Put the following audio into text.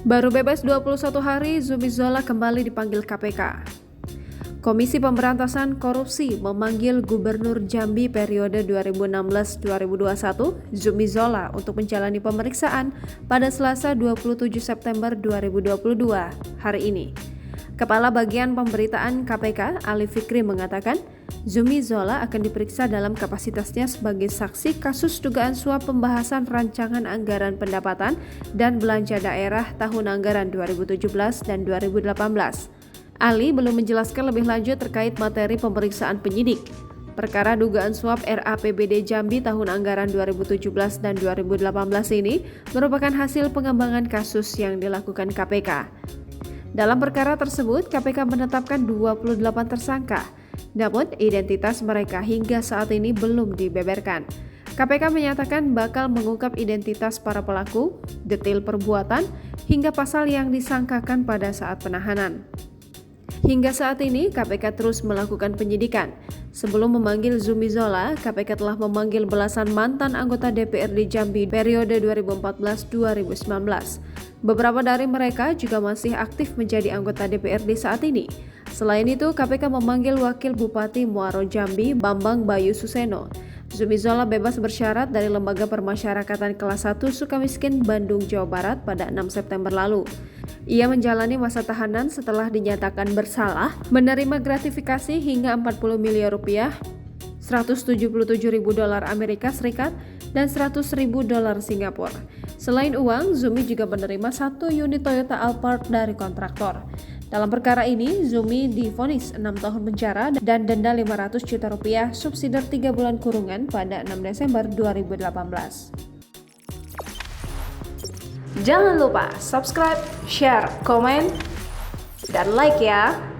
Baru bebas 21 hari, Zumi Zola kembali dipanggil KPK. Komisi Pemberantasan Korupsi memanggil Gubernur Jambi periode 2016-2021, Zumi Zola, untuk menjalani pemeriksaan pada Selasa 27 September 2022, hari ini. Kepala Bagian Pemberitaan KPK, Ali Fikri, mengatakan Zumi Zola akan diperiksa dalam kapasitasnya sebagai saksi kasus dugaan suap pembahasan rancangan anggaran pendapatan dan belanja daerah tahun anggaran 2017 dan 2018. Ali belum menjelaskan lebih lanjut terkait materi pemeriksaan penyidik. Perkara dugaan suap RAPBD Jambi tahun anggaran 2017 dan 2018 ini merupakan hasil pengembangan kasus yang dilakukan KPK. Dalam perkara tersebut, KPK menetapkan 28 tersangka, namun identitas mereka hingga saat ini belum dibeberkan. KPK menyatakan bakal mengungkap identitas para pelaku, detail perbuatan, hingga pasal yang disangkakan pada saat penahanan. Hingga saat ini, KPK terus melakukan penyidikan. Sebelum memanggil Zumi Zola, KPK telah memanggil belasan mantan anggota DPRD Jambi periode 2014-2019. Beberapa dari mereka juga masih aktif menjadi anggota DPRD saat ini. Selain itu, KPK memanggil Wakil Bupati Muaro Jambi, Bambang Bayu Suseno. Zumi Zola bebas bersyarat dari Lembaga Permasyarakatan Kelas 1 Sukamiskin, Bandung, Jawa Barat pada 6 September lalu. Ia menjalani masa tahanan setelah dinyatakan bersalah, menerima gratifikasi hingga 40 miliar rupiah, 177 ribu dolar Amerika Serikat, dan 100 ribu dolar Singapura. Selain uang, Zumi juga menerima 1 unit Toyota Alphard dari kontraktor. Dalam perkara ini, Zumi divonis 6 tahun penjara dan denda 500 juta rupiah subsidi 3 bulan kurungan pada 6 Desember 2018. Jangan lupa subscribe, share, komen, dan like ya!